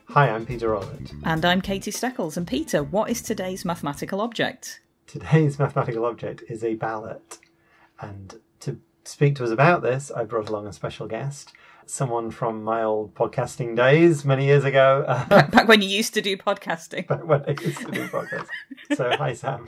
Hi, I'm Peter Rowlett. And I'm Katie Steckles. And Peter, what is today's mathematical object? Today's mathematical object is a ballot. And to speak to us about this, I brought along a special guest, someone from my old podcasting days many years ago. Back when you used to do podcasting. Back when I used to do podcasting. So, hi, Sam.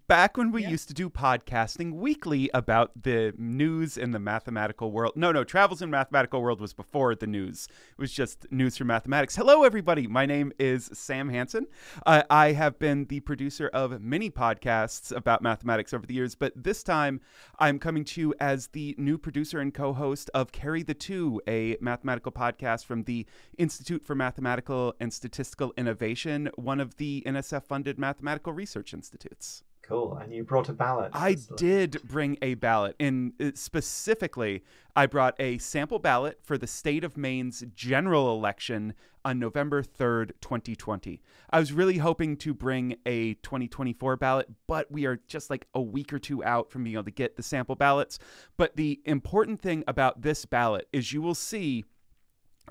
Back when we used to do podcasting weekly about the news in the mathematical world. No, Travels in Mathematical World was before the news. It was just news from mathematics. Hello, everybody. My name is Sam Hansen. I have been the producer of many podcasts about mathematics over the years, but this time I'm coming to you as the new producer and co-host of Carry the Two, a mathematical podcast from the Institute for Mathematical and Statistical Innovation, one of the NSF-funded mathematical research institutes. Cool. And you brought a ballot. I did bring a ballot. And specifically, I brought a sample ballot for the state of Maine's general election on November 3rd, 2020. I was really hoping to bring a 2024 ballot, but we are just like a week or two out from being able to get the sample ballots. But the important thing about this ballot is you will see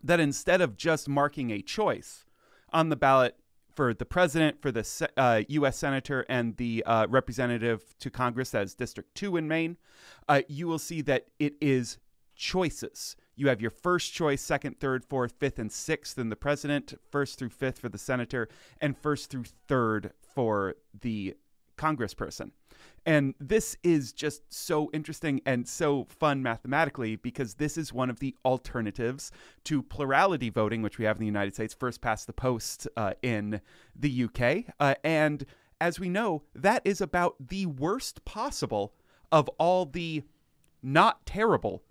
that instead of just marking a choice on the ballot, for the president, for the U.S. senator, and the representative to Congress, that is District 2 in Maine, you will see that it is choices. You have your first choice, second, third, fourth, fifth, and sixth in the president, first through fifth for the senator, and first through third for the congressperson. And this is just so interesting and so fun mathematically because this is one of the alternatives to plurality voting, which we have in the United States, first past the post in the UK. And as we know, that is about the worst possible of all the not terrible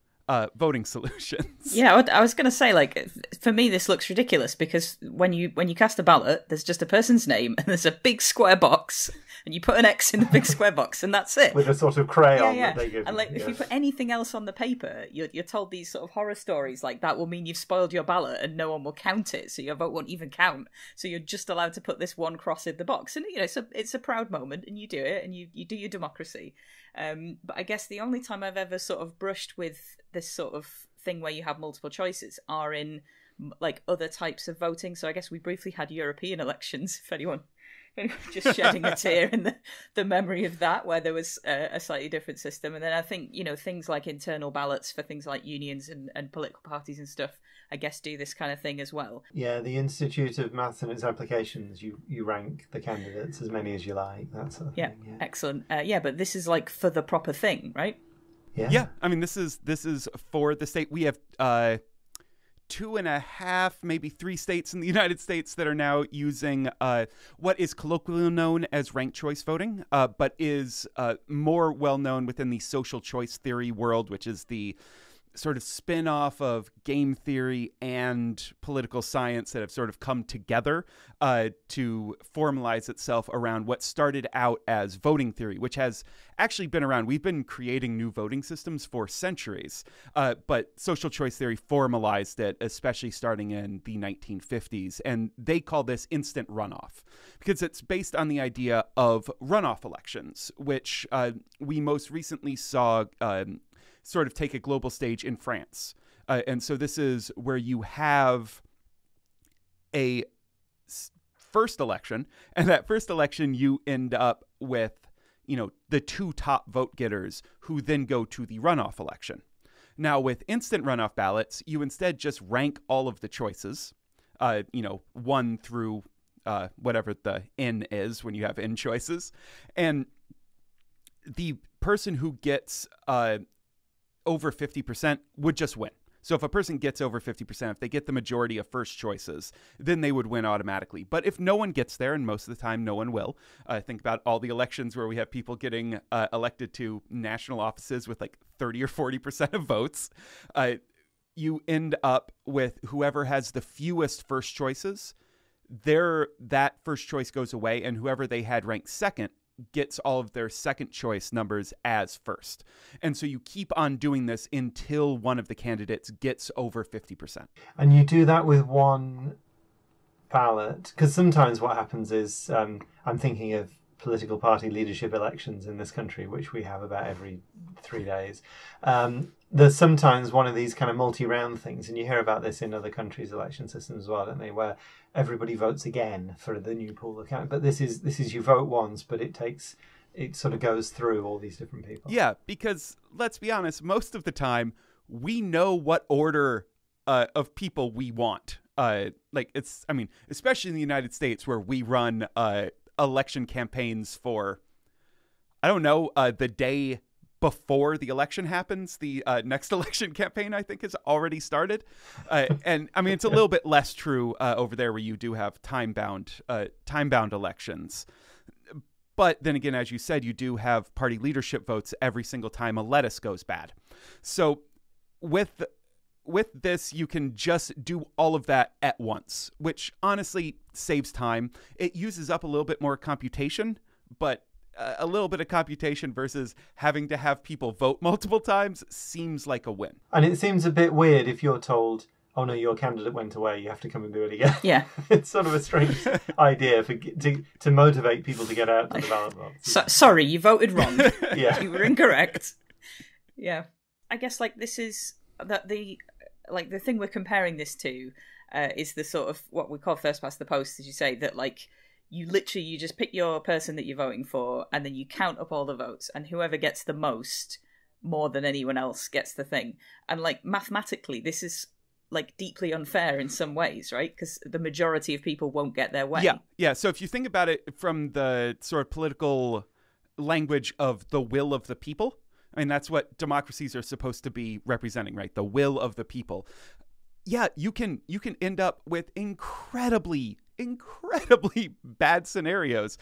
voting solutions. Yeah, I was going to say, like, for me, this looks ridiculous because when you cast a ballot, there's just a person's name and there's a big square box, and you put an X in the big square box, and that's it. With a sort of crayon that they give. And like, if you put anything else on the paper, you're told these sort of horror stories like that will mean you've spoiled your ballot and no one will count it, so your vote won't even count. So you're just allowed to put this one cross in the box, and it's a proud moment, and you do it, and you do your democracy. But I guess the only time I've ever sort of brushed with this sort of thing where you have multiple choices are in like other types of voting. So I guess we briefly had European elections, if anyone just shedding a tear in the memory of that, where there was a slightly different system. And then I think, things like internal ballots for things like unions and political parties and stuff, I guess, do this kind of thing as well. Yeah, the Institute of Maths and its applications, you rank the candidates as many as you like, that sort of thing. Yeah, excellent. But this is like for the proper thing, right? Yeah. I mean, this is for the state. We have 2.5, maybe 3 states in the United States that are now using what is colloquially known as ranked choice voting, but is more well known within the social choice theory world, which is the sort of spin-off of game theory and political science that have sort of come together to formalize itself around what started out as voting theory, which has actually been around. We've been creating new voting systems for centuries, but social choice theory formalized it, especially starting in the 1950s. And they call this instant runoff because it's based on the idea of runoff elections, which we most recently saw sort of take a global stage in France. And so this is where you have a first election, and that first election you end up with, the 2 top vote getters who then go to the runoff election. Now with instant runoff ballots, you instead just rank all of the choices, 1 through whatever the N is when you have N choices. And the person who gets over 50% would just win. So if a person gets over 50%, if they get the majority of first choices, then they would win automatically. But if no one gets there, and most of the time no one will, think about all the elections where we have people getting elected to national offices with like 30 or 40% of votes, you end up with whoever has the fewest first choices, that first choice goes away, and whoever they had ranked second gets all of their second choice numbers as first. And so you keep on doing this until one of the candidates gets over 50%. And you do that with one ballot? Because sometimes what happens is, I'm thinking of political party leadership elections in this country, which we have about every 3 days. there's sometimes one of these kind of multi-round things, and you hear about this in other countries' election systems as well, don't they, where everybody votes again for the new pool of candidates. But this is you vote once, but it sort of goes through all these different people. Yeah, because let's be honest, most of the time we know what order of people we want. Especially in the United States, where we run election campaigns for, I don't know, the day before the election happens. The next election campaign, I think, has already started. And I mean, it's a little bit less true over there, where you do have time-bound elections. But then again, as you said, you do have party leadership votes every single time a lettuce goes bad. So with this, you can just do all of that at once, which honestly saves time. It uses up a little bit more computation, but a little bit of computation versus having to have people vote multiple times seems like a win. And it seems a bit weird if you're told, oh no, your candidate went away, you have to come and do it again. Yeah. It's sort of a strange idea to motivate people to get out to the ballot box. Sorry, you voted wrong. Yeah. You were incorrect. Yeah. I guess this is that the thing we're comparing this to is the sort of what we call first past the post, as you say, that you just pick your person that you're voting for, and then you count up all the votes, and whoever gets the most, more than anyone else, gets the thing. And mathematically, this is deeply unfair in some ways, right? Because the majority of people won't get their way. Yeah. So if you think about it from the sort of political language of the will of the people, I mean, that's what democracies are supposed to be representing, right? The will of the people. Yeah, you can end up with incredibly bad scenarios.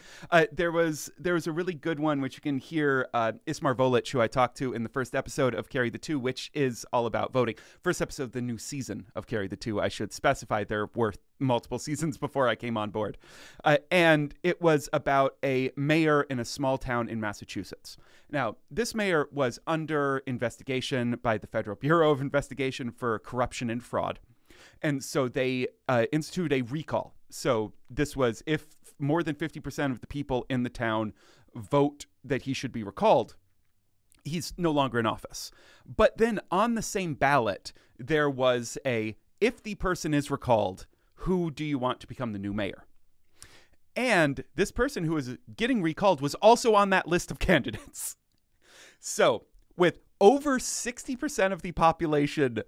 There was a really good one, which you can hear Ismar Rowlett, who I talked to in the first episode of Carry the Two, which is all about voting. First episode of the new season of Carry the Two, I should specify. There were multiple seasons before I came on board. And it was about a mayor in a small town in Massachusetts. Now, this mayor was under investigation by the Federal Bureau of Investigation for corruption and fraud. And so they instituted a recall. So this was if more than 50% of the people in the town vote that he should be recalled, he's no longer in office. But then on the same ballot, there was if the person is recalled, who do you want to become the new mayor? And this person who was getting recalled was also on that list of candidates. So with over 60% of the population,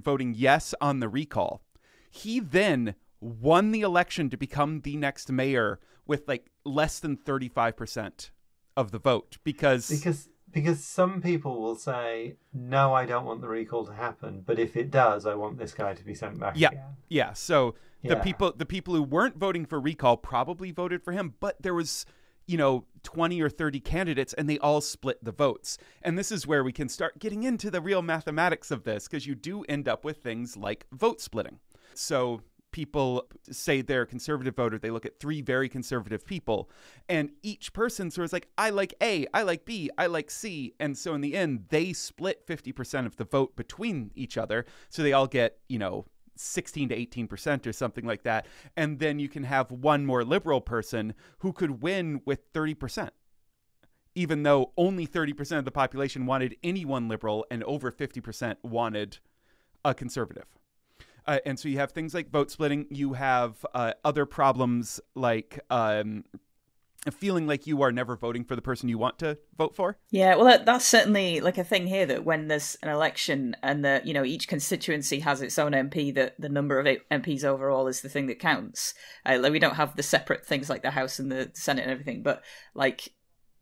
voting yes on the recall, he then won the election to become the next mayor with less than 35% of the vote because some people will say, no, I don't want the recall to happen, but if it does, I want this guy to be sent back again. Yeah. So the people who weren't voting for recall probably voted for him, but there was 20 or 30 candidates, and they all split the votes. And this is where we can start getting into the real mathematics of this, because you do end up with things like vote splitting. So people say they're a conservative voter, they look at 3 very conservative people, and each person sort of is like, I like A, I like B, I like C. And so in the end, they split 50% of the vote between each other. So they all get, 16 to 18% or something like that. And then you can have one more liberal person who could win with 30%, even though only 30% of the population wanted anyone liberal and over 50% wanted a conservative. And so you have things like vote splitting. You have other problems like feeling like you are never voting for the person you want to vote for. Yeah, well, that's certainly a thing here, that when there's an election and each constituency has its own MP, that the number of MPs overall is the thing that counts. We don't have the separate things like the House and the Senate and everything, but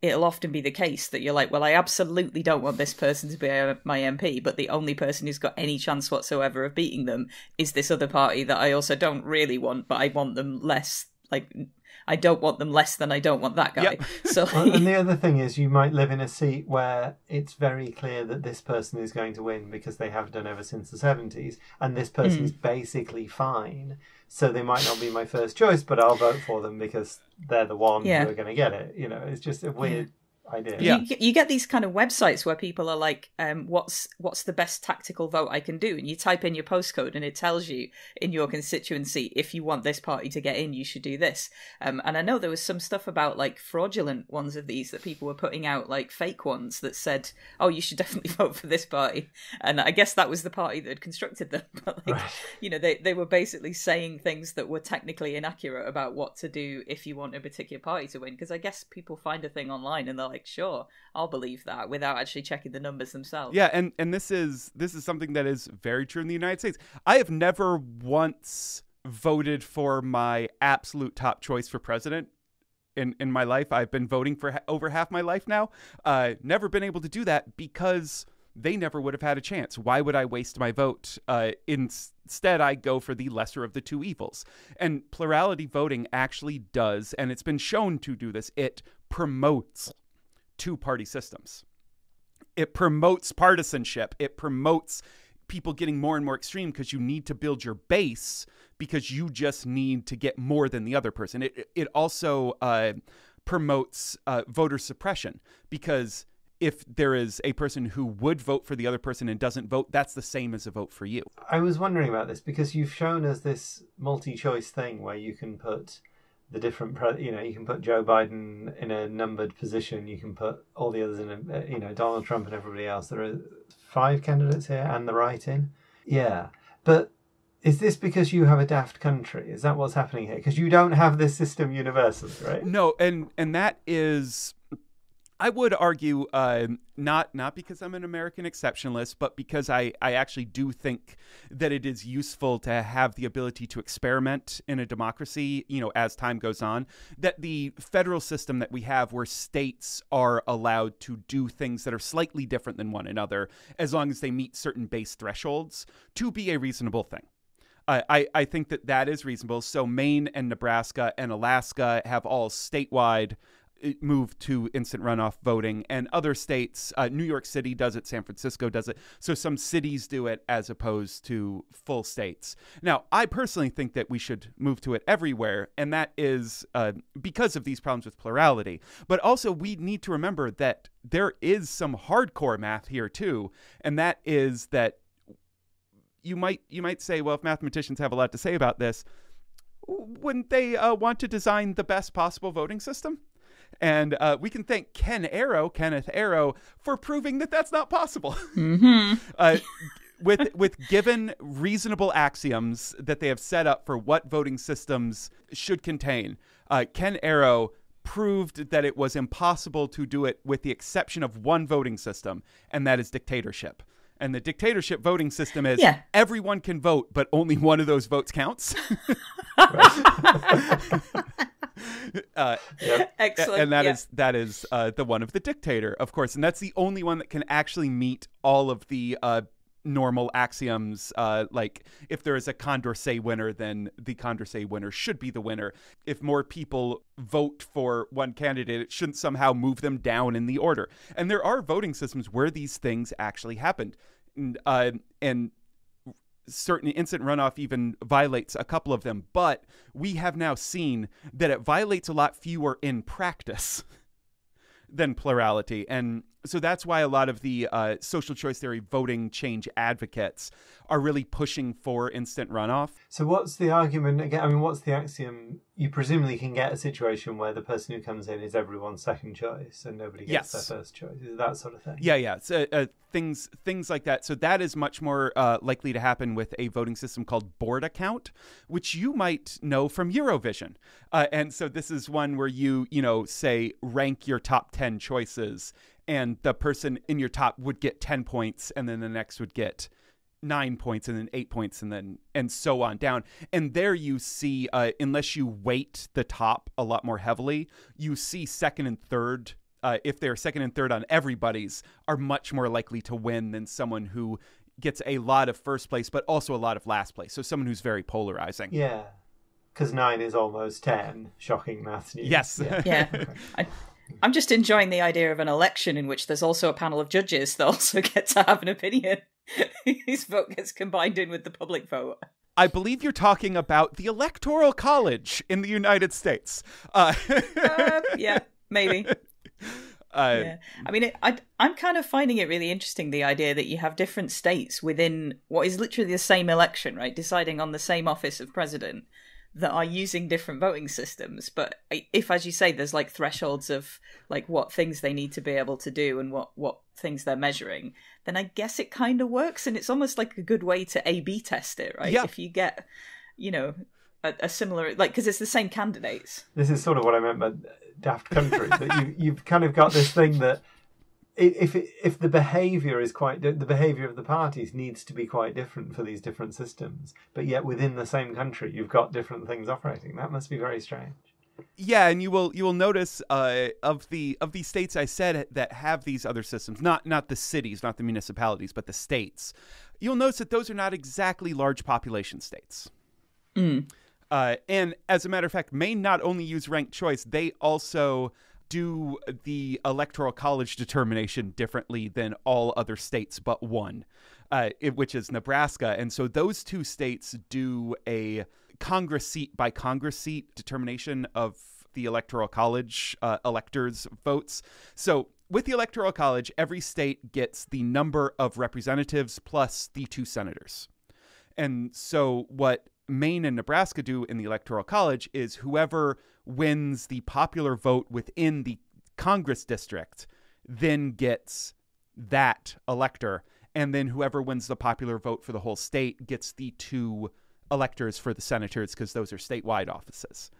it'll often be the case that you're like, well, I absolutely don't want this person to be my MP, but the only person who's got any chance whatsoever of beating them is this other party that I also don't really want, but I want them less. I don't want them less than I don't want that guy. Yep. So, and the other thing is, you might live in a seat where it's very clear that this person is going to win because they have done ever since the 70s, and this person is basically fine. So they might not be my first choice, but I'll vote for them because they're the one who are going to get it. It's just a weird idea. Yeah. You get these kind of websites where people are like, what's the best tactical vote I can do? And you type in your postcode and it tells you in your constituency, if you want this party to get in, you should do this. And I know there was some stuff about like fraudulent ones of these that people were putting out, like fake ones that said, oh, you should definitely vote for this party. And I guess that was the party that had constructed them. But like, you know, they were basically saying things that were technically inaccurate about what to do if you want a particular party to win. Because I guess people find a thing online and they're like, sure, I'll believe that, without actually checking the numbers themselves. Yeah, and this is something that is very true in the United States. I have never once voted for my absolute top choice for president in my life. I've been voting for over half my life now. Never been able to do that because they never would have had a chance. Why would I waste my vote? Instead, I go for the lesser of the two evils. And plurality voting actually does, and it's been shown to do this, it promotes two-party systems. It promotes partisanship. It promotes people getting more and more extreme because you need to build your base because you just need to get more than the other person. It also promotes voter suppression because if there is a person who would vote for the other person and doesn't vote, that's the same as a vote for you. I was wondering about this because you've shown us this multi-choice thing where you can put the different, you can put Joe Biden in a numbered position. You can put all the others in a, Donald Trump and everybody else. There are 5 candidates here and the write-in. Yeah. But is this because you have a daft country? Is that what's happening here? Because you don't have this system universally, right? No. And that is, I would argue, not because I'm an American exceptionalist, but because I actually do think that it is useful to have the ability to experiment in a democracy, as time goes on, that the federal system that we have where states are allowed to do things that are slightly different than one another, as long as they meet certain base thresholds, to be a reasonable thing. I think that is reasonable. So Maine and Nebraska and Alaska have all statewide moved to instant runoff voting, and other states, New York City does it, San Francisco does it. So some cities do it as opposed to full states. Now, I personally think that we should move to it everywhere, and that is because of these problems with plurality. But also, we need to remember that there is some hardcore math here too, and that is that you might say, well, if mathematicians have a lot to say about this, wouldn't they want to design the best possible voting system? And we can thank Kenneth Arrow, for proving that that's not possible. Mm-hmm. With given reasonable axioms that they have set up for what voting systems should contain, Ken Arrow proved that it was impossible to do it with the exception of one voting system, and that is dictatorship. And the dictatorship voting system is everyone can vote, but only one of those votes counts. Excellent. And that is the one of the dictator, of course, and that's the only one that can actually meet all of the normal axioms. Like if there is a Condorcet winner, then the Condorcet winner should be the winner. If more people vote for one candidate, it shouldn't somehow move them down in the order. And there are voting systems where these things actually happened, and certain instant runoff even violates a couple of them, but we have now seen that it violates a lot fewer in practice than plurality. And so that's why a lot of the social choice theory voting change advocates are really pushing for instant runoff. So what's the argument again? I mean, what's the axiom? You presumably can get a situation where the person who comes in is everyone's second choice and nobody gets their first choice. Is that sort of thing? Yeah. So, things like that. So that is much more likely to happen with a voting system called board account, which you might know from Eurovision. And so this is one where you say rank your top 10 choices, and the person in your top would get 10 points, and then the next would get 9 points, and then 8 points, and so on down. And there you see, unless you weight the top a lot more heavily, you see second and third, if they're second and third on everybody's, are much more likely to win than someone who gets a lot of first place, but also a lot of last place. So someone who's very polarizing. Yeah, because 9 is almost 10. Shocking maths news. Yes. Yeah. Okay. I'm just enjoying the idea of an election in which there's also a panel of judges that also get to have an opinion. His vote gets combined in with the public vote. I believe you're talking about the Electoral College in the United States. Yeah, maybe. Yeah. I mean, I'm kind of finding it really interesting, the idea that you have different states within what is literally the same election, right? Deciding on the same office of president, that are using different voting systems. But if, as you say, there's like thresholds of like what things they need to be able to do and what things they're measuring, then I guess it kind of works. And it's almost like a good way to A/B test it, right? Yeah. If you get, you know, a similar, like, because it's the same candidates. This is sort of what I meant by daft country. That you've kind of got this thing that if the behaviour is the behaviour of the parties needs to be quite different for these different systems, but yet within the same country you've got different things operating. That must be very strange. Yeah, and you will notice of the states I said that have these other systems, not the cities, not the municipalities, but the states. You'll notice that those are not exactly large population states. And as a matter of fact, Maine not only use ranked choice, they also do the electoral college determination differently than all other states but one, which is Nebraska. And so those two states do a Congress seat by Congress seat determination of the electoral college electors' votes. So with the electoral college, every state gets the number of representatives plus the 2 senators. And so what Maine and Nebraska do in the electoral college is whoever wins the popular vote within the Congress district then gets that elector, and then whoever wins the popular vote for the whole state gets the 2 electors for the senators, because those are statewide offices.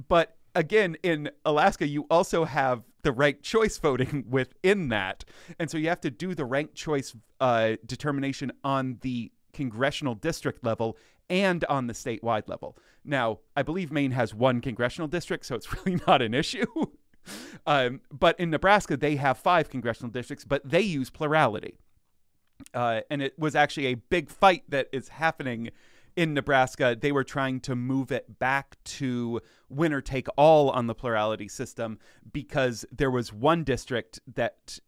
But again, in Alaska, you also have the ranked choice voting within that, and so you have to do the ranked choice determination on the congressional district level and on the statewide level. Now, I believe Maine has 1 congressional district, so it's really not an issue. But in Nebraska, they have 5 congressional districts, but they use plurality. And it was actually a big fight that is happening in Nebraska. They were trying to move it back to winner take all on the plurality system, because there was one district that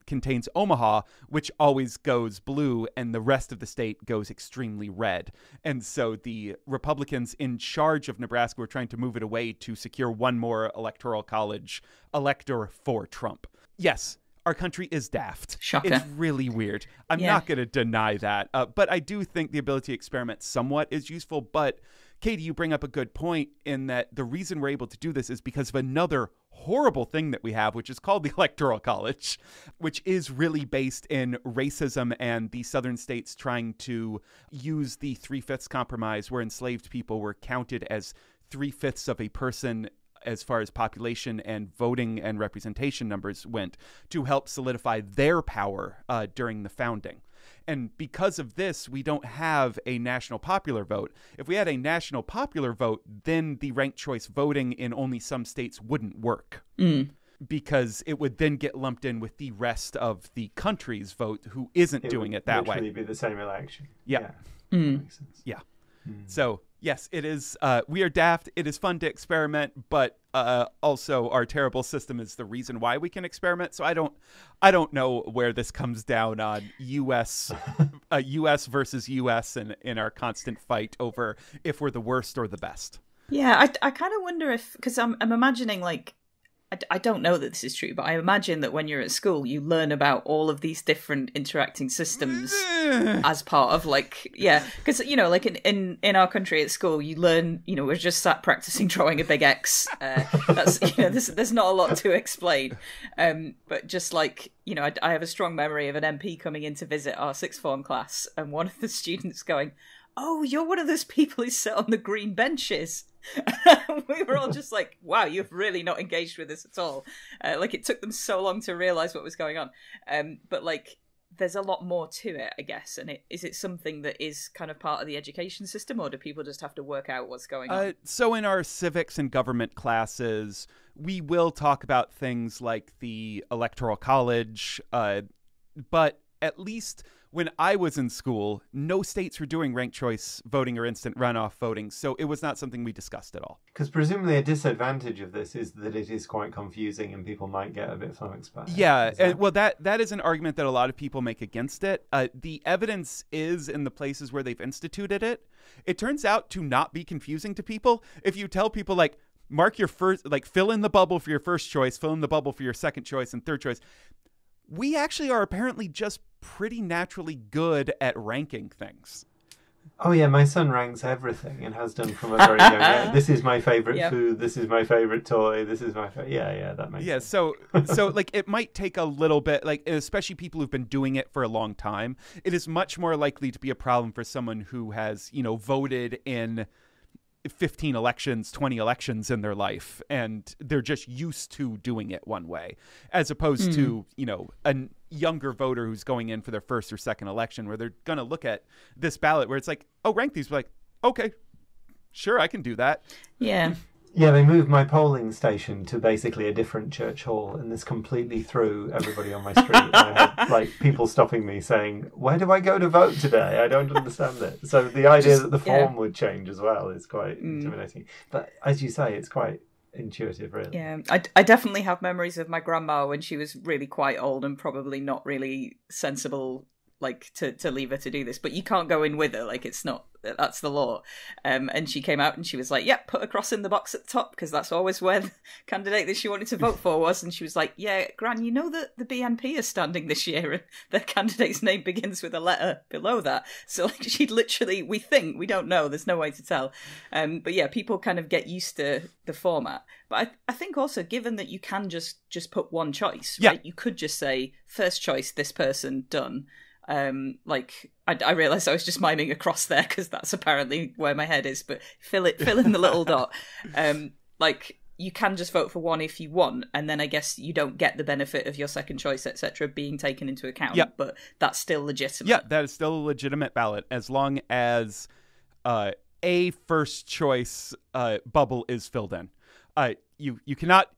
contains Omaha, which always goes blue, and the rest of the state goes extremely red. And so the Republicans in charge of Nebraska were trying to move it away to secure one more electoral college elector for Trump. Yes, our country is daft. Shocker. It's really weird. I'm not going to deny that. But I do think the ability to experiment somewhat is useful. But Katie, you bring up a good point in that the reason we're able to do this is because of another horrible thing that we have, which is called the Electoral College, which is really based in racism and the southern states trying to use the 3/5 compromise, where enslaved people were counted as 3/5 of a person as far as population and voting and representation numbers went, to help solidify their power during the founding. And because of this, we don't have a national popular vote. If we had a national popular vote, then the ranked choice voting in only some states wouldn't work. Because it would then get lumped in with the rest of the country's vote who isn't doing it that way. It would literally be the same election. Yeah. That makes sense. Yeah. So, yes, it is. We are daft. It is fun to experiment, but also our terrible system is the reason why we can experiment. So I don't know where this comes down on U.S. Versus U.S. and in our constant fight over if we're the worst or the best. Yeah, I kind of wonder if, because I'm imagining, like, I don't know that this is true, but I imagine that when you're at school, you learn about all of these different interacting systems as part of, like, because, you know, like in our country at school, you learn, you know, we're just sat practicing drawing a big X. That's, you know, there's not a lot to explain. But just like, you know, I have a strong memory of an MP coming in to visit our sixth form class, and one of the students going, "Oh, you're one of those people who sit on the green benches." We were all just like, wow, you've really not engaged with this at all. Like, it took them so long to realize what was going on. But like, there's a lot more to it, I guess. And is it something that is kind of part of the education system, or do people just have to work out what's going on? So in our civics and government classes, we will talk about things like the Electoral College, but at least when I was in school, no states were doing ranked choice voting or instant runoff voting, so it was not something we discussed at all. Because presumably a disadvantage of this is that it is quite confusing and people might get a bit flummoxed by it. Yeah, well, that is an argument that a lot of people make against it. The evidence is in the places where they've instituted it. It turns out to not be confusing to people. If you tell people, like, mark your first, like fill in the bubble for your first choice, fill in the bubble for your second choice and third choice. We actually are apparently just pretty naturally good at ranking things. Oh yeah, my son ranks everything and has done from a very young age. This is my favorite food. This is my favorite toy. This is my that makes sense. So like it might take a little bit, like especially people who've been doing it for a long time. It is much more likely to be a problem for someone who has, voted in 15 elections, 20 elections in their life, and they're just used to doing it one way, as opposed to, a younger voter who's going in for their first or second election, where they're going to look at this ballot where it's like, oh, rank these. Like, okay, sure, I can do that. Yeah. Yeah, they moved my polling station to basically a different church hall, and this completely threw everybody on my street. I had people stopping me saying, "Where do I go to vote today? I don't understand it." So the idea that the form would change as well is quite intimidating. But as you say, it's quite intuitive, really. Yeah, I definitely have memories of my grandma when she was really quite old and probably not really sensible, to leave her to do this, but you can't go in with her, that's the law. And she came out and she was like, yep, put a cross in the box at the top, because that's always where the candidate that she wanted to vote for was. And she was like, yeah, Gran, you know that the BNP is standing this year and the candidate's name begins with a letter below that. So she'd literally, we don't know, there's no way to tell. But yeah, people kind of get used to the format. But I think also, given that you can just put one choice, right? You could just say, first choice, this person, done. I realised I was just miming a cross there because that's apparently where my head is, but fill in the little dot. You can just vote for one if you want, and then I guess you don't get the benefit of your second choice, etc., being taken into account. But that's still legitimate. Yeah, that is still a legitimate ballot as long as a first choice bubble is filled in. You cannot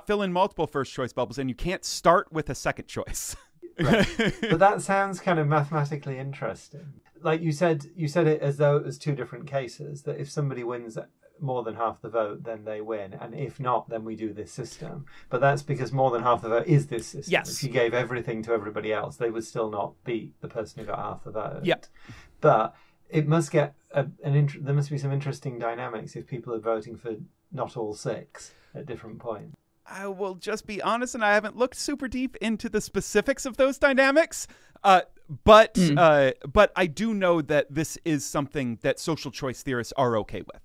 fill in multiple first choice bubbles, and you can't start with a second choice. Right. But that sounds kind of mathematically interesting. Like you said it as though it was two different cases, that if somebody wins more than half the vote, then they win, and if not, then we do this system. But that's because more than half the vote is this system. Yes. If you gave everything to everybody else, they would still not beat the person who got half the vote. Yep. But it must get there must be some interesting dynamics if people are voting for not all six at different points. I will just be honest, and I haven't looked super deep into the specifics of those dynamics. But I do know that this is something that social choice theorists are okay with.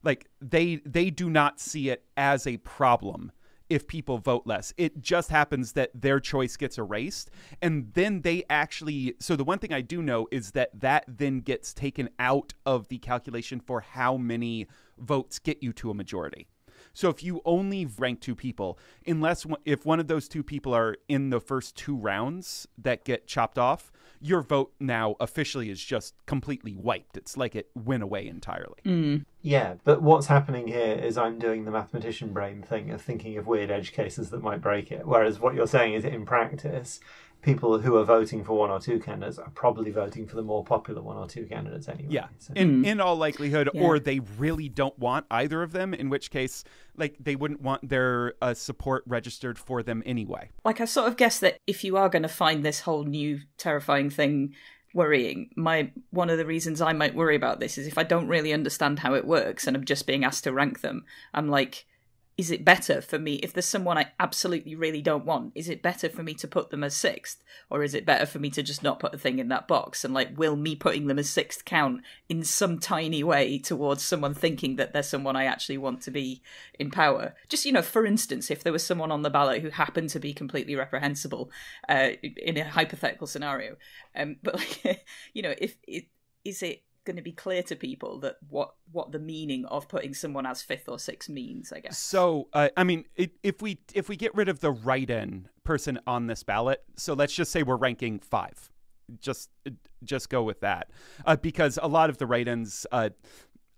Like they do not see it as a problem if people vote less. It just happens that their choice gets erased, and then they actually. So the one thing I do know is that then gets taken out of the calculation for how many votes get you to a majority. So if you only rank two people, if one of those two people are in the first two rounds that get chopped off, your vote now officially is just completely wiped. It's like it went away entirely. Yeah, but what's happening here is I'm doing the mathematician brain thing of thinking of weird edge cases that might break it. Whereas what you're saying is, in practice, people who are voting for one or two candidates are probably voting for the more popular one or two candidates anyway. Yeah, so. In all likelihood, or they really don't want either of them, in which case, they wouldn't want their support registered for them anyway. I sort of guess that if you are going to find this whole new terrifying thing worrying, one of the reasons I might worry about this is if I don't really understand how it works and I'm just being asked to rank them, I'm like, is it better for me, if there's someone I absolutely really don't want, is it better for me to put them as sixth? Or is it better for me to just not put a thing in that box? And will me putting them as sixth count in some tiny way towards someone thinking that they're someone I actually want to be in power? Just, for instance, if there was someone on the ballot who happened to be completely reprehensible in a hypothetical scenario. Is it going to be clear to people that what the meaning of putting someone as fifth or sixth means, I guess. So if we get rid of the write-in person on this ballot, so let's just say we're ranking 5, just go with that, because a lot of the write-ins,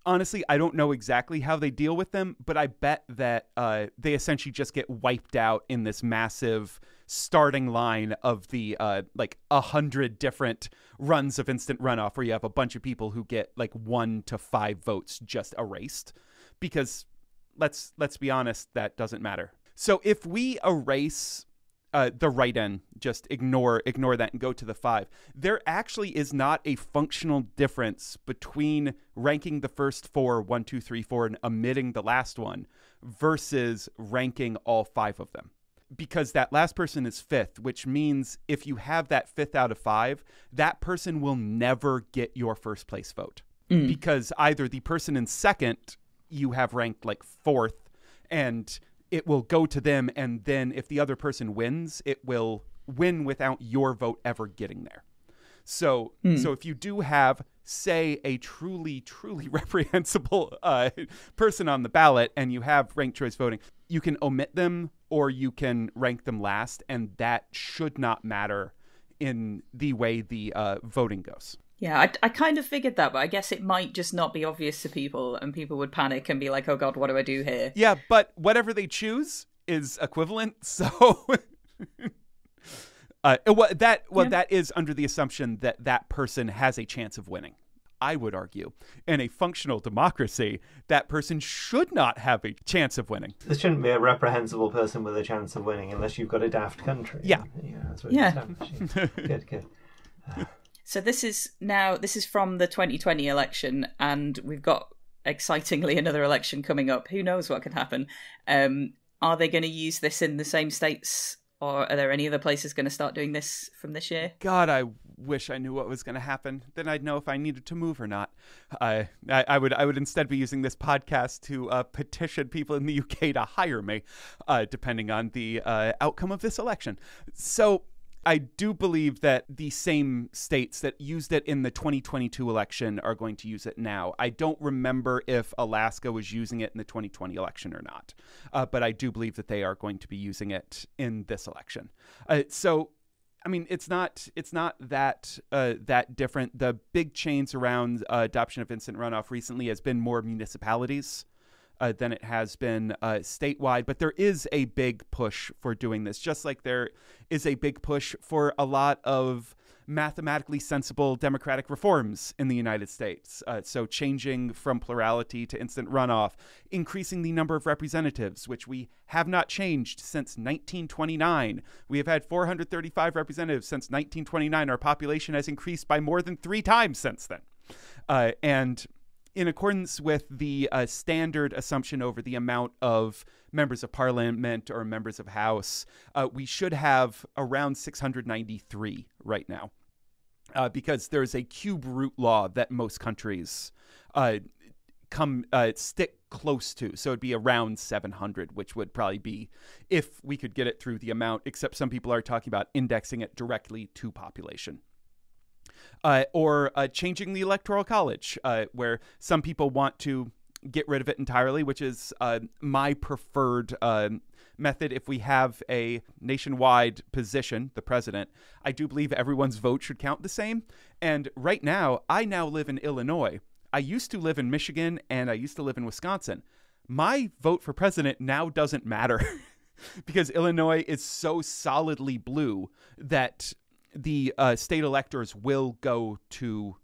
honestly, I don't know exactly how they deal with them, but I bet that they essentially just get wiped out in this massive starting line of the 100 different runs of instant runoff, where you have a bunch of people who get 1 to 5 votes just erased, because let's be honest, that doesn't matter. So if we erase the write-in, just ignore that and go to the 5. There actually is not a functional difference between ranking the first 4, 1, 2, 3, 4, and omitting the last one versus ranking all 5 of them. Because that last person is 5th, which means if you have that 5th out of 5, that person will never get your first place vote. Because either the person in 2nd you have ranked like 4th, and it will go to them, and then if the other person wins, it will win without your vote ever getting there. So if you do have, say, a truly reprehensible person on the ballot and you have ranked choice voting, you can omit them or you can rank them last, and that should not matter in the way the voting goes. Yeah, I kind of figured that, but I guess it might just not be obvious to people, and people would panic and be like, oh God, what do I do here? Yeah, but whatever they choose is equivalent, so... That is under the assumption that that person has a chance of winning. I would argue, in a functional democracy, that person should not have a chance of winning. There shouldn't be a reprehensible person with a chance of winning unless you've got a daft country. Yeah. That's what it's established. Good. So this is from the 2020 election, and we've got, excitingly, another election coming up. Who knows what can happen? Are they going to use this in the same states, or are there any other places going to start doing this from this year? God, I wish I knew what was going to happen. Then I'd know if I needed to move or not. I would instead be using this podcast to petition people in the UK to hire me, depending on the outcome of this election. So I do believe that the same states that used it in the 2022 election are going to use it now. I don't remember if Alaska was using it in the 2020 election or not, but I do believe that they are going to be using it in this election. So, I mean, it's not that different. The big change around adoption of instant runoff recently has been more municipalities than it has been statewide. But there is a big push for doing this, just like there is a big push for a lot of mathematically sensible democratic reforms in the United States. So changing from plurality to instant runoff, increasing the number of representatives, which we have not changed since 1929. We have had 435 representatives since 1929. Our population has increased by more than 3 times since then. And in accordance with the standard assumption over the amount of members of parliament or members of house, we should have around 693 right now, because there's a cube root law that most countries stick close to. So it'd be around 700, which would probably be if we could get it through the amount, except some people are talking about indexing it directly to population. Or changing the Electoral College, where some people want to get rid of it entirely, which is my preferred method. If we have a nationwide position, the president, I do believe everyone's vote should count the same. And right now, I now live in Illinois. I used to live in Michigan, and I used to live in Wisconsin. My vote for president now doesn't matter because Illinois is so solidly blue that the state electors will go to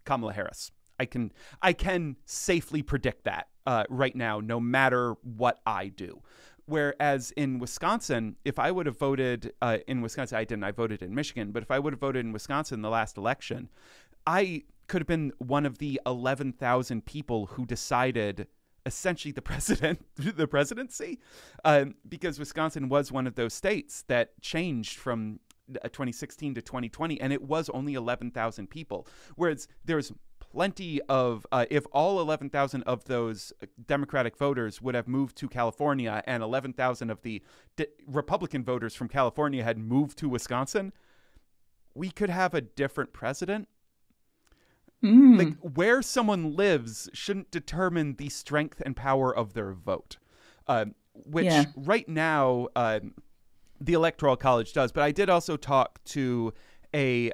Kamala Harris. I can safely predict that right now, no matter what I do. Whereas in Wisconsin, if I would have voted in Wisconsin, I didn't. I voted in Michigan. But if I would have voted in Wisconsin in the last election, I could have been one of the 11,000 people who decided essentially the presidency, because Wisconsin was one of those states that changed from 2016 to 2020, and it was only 11,000 people. Whereas there's plenty of, if all 11,000 of those Democratic voters would have moved to California and 11,000 of the Republican voters from California had moved to Wisconsin, we could have a different president. Like, where someone lives shouldn't determine the strength and power of their vote, which right now the Electoral College does. But I did also talk to a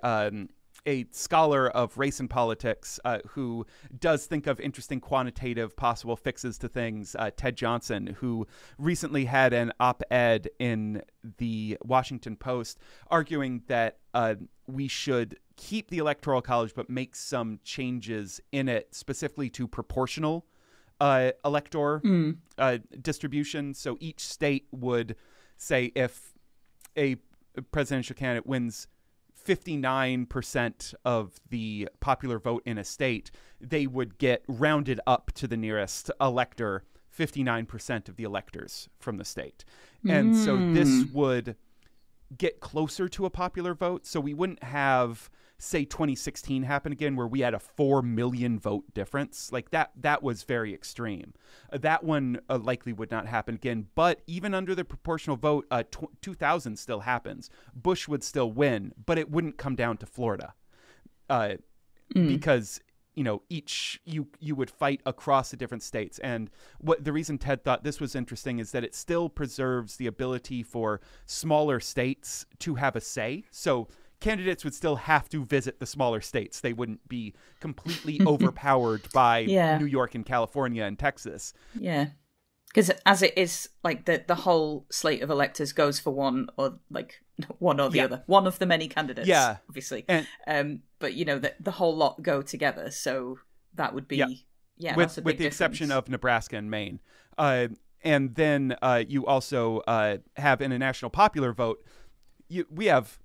scholar of race and politics who does think of interesting quantitative possible fixes to things, Ted Johnson, who recently had an op-ed in the Washington Post arguing that we should keep the Electoral College but make some changes in it, specifically to proportional elector distribution. So each state would say if a presidential candidate wins 59% of the popular vote in a state, they would get rounded up to the nearest elector 59% of the electors from the state. And so this would get closer to a popular vote. So we wouldn't have, say, 2016 happen again, where we had a 4 million vote difference. Like that was very extreme. That one likely would not happen again. But even under the proportional vote, 2000 still happens. Bush would still win, but it wouldn't come down to Florida because you would fight across the different states. And what the reason Ted thought this was interesting is that it still preserves the ability for smaller states to have a say. So candidates would still have to visit the smaller states. They wouldn't be completely overpowered by New York and California and Texas. Yeah. Because as it is, like, the whole slate of electors goes for one or the other. One of the many candidates, obviously. And, but, the whole lot go together. So that would be, with the exception of Nebraska and Maine. And then you also have in a national popular vote, we have,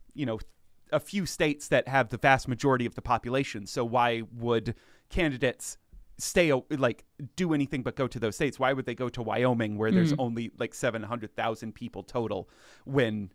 a few states that have the vast majority of the population. So why would candidates do anything but go to those states? Why would they go to Wyoming, where there's only 700,000 people total, when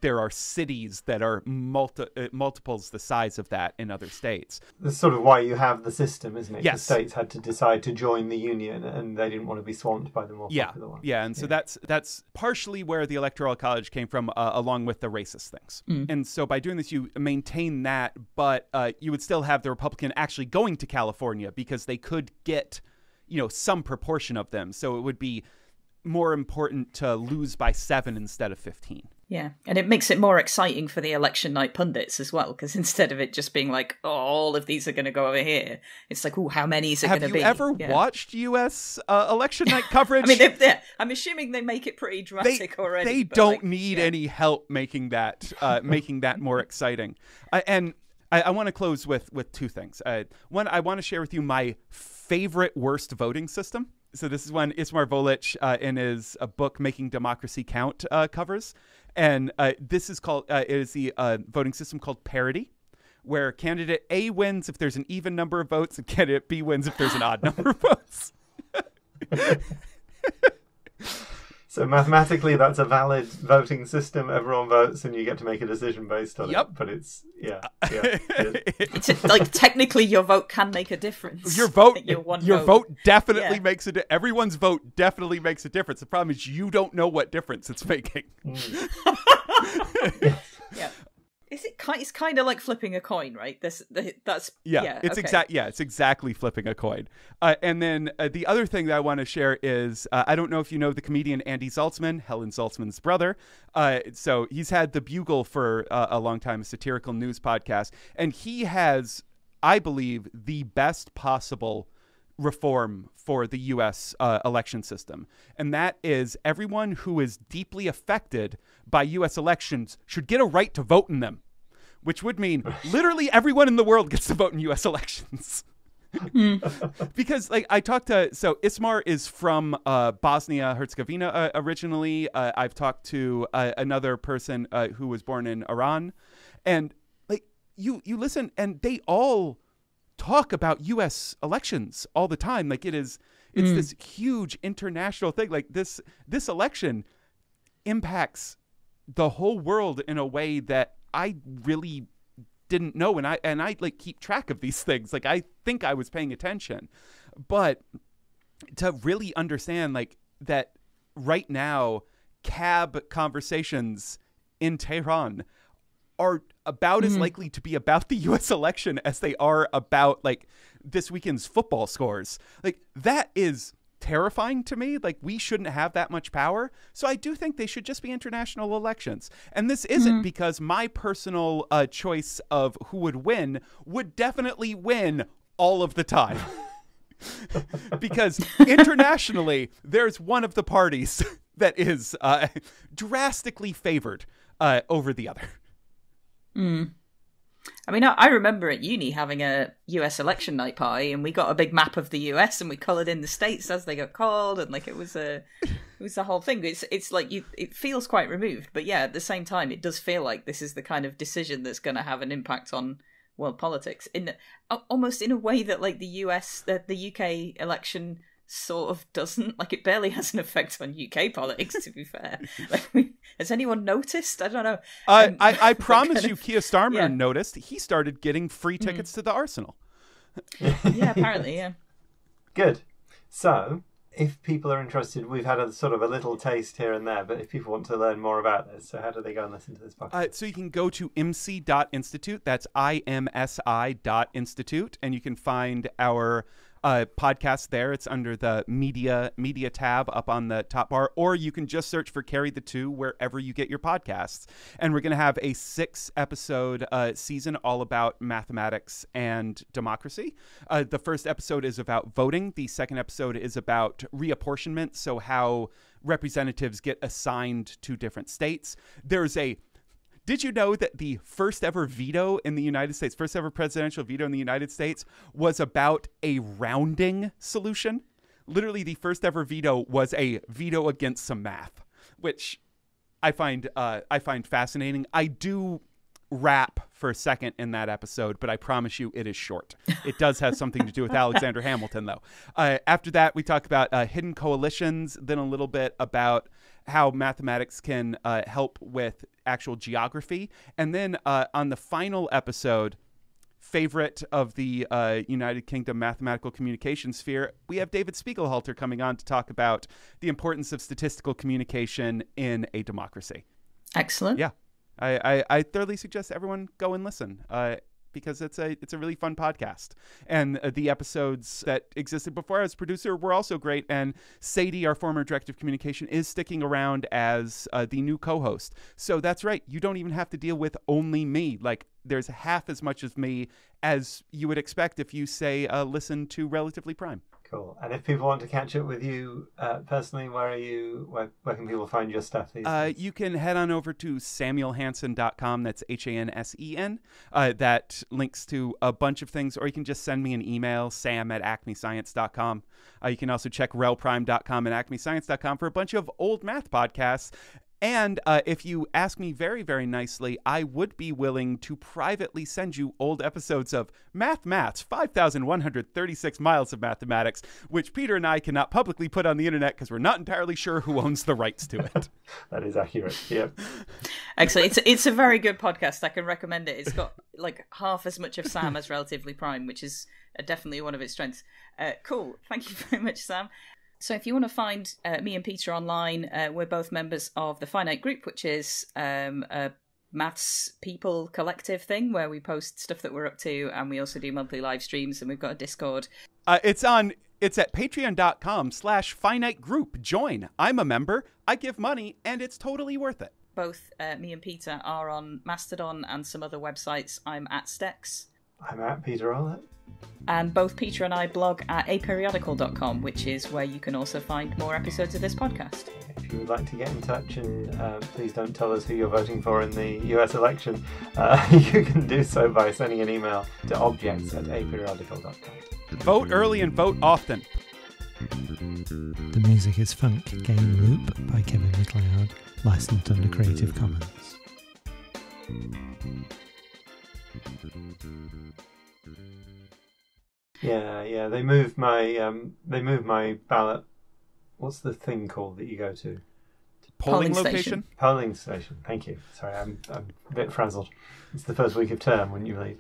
there are cities that are multiples the size of that in other states? That's sort of why you have the system, isn't it? Yes. The states had to decide to join the union, and they didn't want to be swamped by the more popular one. Yeah, and so that's partially where the Electoral College came from, along with the racist things. And so by doing this, you maintain that, but you would still have the Republican actually going to California, because they could get, some proportion of them. So it would be more important to lose by 7 instead of 15. Yeah, and it makes it more exciting for the election night pundits as well, because instead of it just being like, oh, all of these are going to go over here, it's like, oh, how many is it going to be? Have you ever watched U.S. Election night coverage? I mean, I'm assuming they make it pretty dramatic already. They don't need any help making that more exciting. And I want to close with 2 things. One, I want to share with you my favorite worst voting system. So this is one Ismar Volic in his book Making Democracy Count covers. And this is called, it is the voting system called parity, where candidate A wins if there's an even number of votes and candidate B wins if there's an odd number of votes. So mathematically, that's a valid voting system. Everyone votes, and you get to make a decision based on it. But it's it's like technically your vote can make a difference. Your vote definitely makes a everyone's vote definitely makes a difference. The problem is you don't know what difference it's making. It's kind of like flipping a coin, right? It's exactly flipping a coin. And then the other thing that I want to share is I don't know if you know the comedian Andy Zaltzman, Helen Zaltzman's brother. So he's had The Bugle for a long time, a satirical news podcast, and he has, I believe, the best possible reform for the U.S. Election system. And that is everyone who is deeply affected by U.S. elections should get a right to vote in them, which would mean literally everyone in the world gets to vote in U.S. elections. Because I talked to, so Ismar is from Bosnia-Herzegovina originally. I've talked to another person who was born in Iran. And you listen and they all talk about U.S. elections all the time. It's this huge international thing. This election impacts the whole world in a way that I really didn't know. And I keep track of these things. I think I was paying attention, but to really understand that right now, cab conversations in Tehran are about as likely to be about the U.S. election as they are about this weekend's football scores. That is terrifying to me. We shouldn't have that much power. So I do think they should just be international elections. And this isn't because my personal choice of who would win would definitely win all of the time. Because internationally, there's one of the parties that is drastically favored over the other. I mean, I remember at uni having a US election night party, and we got a big map of the US and we coloured in the states as they got called, and it was was the whole thing. It's like it feels quite removed, but yeah, at the same time, it does feel like this is the kind of decision that's going to have an impact on world politics in almost in a way that like the UK election sort of doesn't. Like, it barely has an effect on UK politics, to be fair. Like, has anyone noticed? I don't know. I promise you, Keir Starmer noticed. He started getting free tickets to the Arsenal. Yeah, apparently, yeah. Good. So, if people are interested, we've had a sort of a little taste here and there, but if people want to learn more about this, so how do they go and listen to this podcast? So you can go to imsi.institute. That's imsi.institute, and you can find our podcast there. It's under the media tab up on the top bar, or you can just search for Carry the Two wherever you get your podcasts. And we're going to have a 6-episode season all about mathematics and democracy. The first episode is about voting. The second episode is about reapportionment, so how representatives get assigned to different states. Did you know that the first ever veto in the United States, first ever presidential veto in the United States, was about a rounding solution? Literally, the first ever veto was a veto against some math, which I find fascinating. I do rap for a second in that episode, but I promise you it is short. It does have something to do with Alexander Hamilton, though. After that, we talk about hidden coalitions, then a little bit about how mathematics can help with actual geography. And then on the final episode, favorite of the United Kingdom mathematical communication sphere, we have David Spiegelhalter coming on to talk about the importance of statistical communication in a democracy. Excellent. Yeah. I thoroughly suggest everyone go and listen because it's a really fun podcast. And the episodes that existed before I was producer were also great. And Sadie, our former director of communication, is sticking around as the new co-host. So that's right. You don't even have to deal with only me. Like, there's half as much of me as you would expect if you, say, listen to Relatively Prime. Cool. And if people want to catch up with you personally, where can people find your stuff these days? You can head on over to samuelhansen.com. That's Hansen. That links to a bunch of things, or you can just send me an email, sam@acmescience.com. You can also check relprime.com and acmescience.com for a bunch of old math podcasts. And if you ask me very, very nicely, I would be willing to privately send you old episodes of Maths, 5,136 Miles of Mathematics, which Peter and I cannot publicly put on the internet because we're not entirely sure who owns the rights to it. That is accurate, yep. Actually, it's a very good podcast. I can recommend it. It's got like half as much of Sam as Relatively Prime, which is definitely one of its strengths. Cool. Thank you very much, Sam. So if you want to find me and Peter online, we're both members of the Finite Group, which is a maths people collective thing where we post stuff that we're up to, and we also do monthly live streams, and we've got a Discord. It's at patreon.com/finite group. Join. I'm a member. I give money, and it's totally worth it. Both me and Peter are on Mastodon and some other websites. I'm at Steckles. I'm at Peter Rowlett. And both Peter and I blog at aperiodical.com, which is where you can also find more episodes of this podcast. If you would like to get in touch, and please don't tell us who you're voting for in the US election, you can do so by sending an email to objects@aperiodical.com. Vote early and vote often. The music is Funk Game Loop by Kevin MacLeod, licensed under Creative Commons. Yeah. They moved my ballot. What's the thing called that you go to? Polling location. Polling station. Thank you. Sorry, I'm a bit frazzled. It's the first week of term, wouldn't you believe?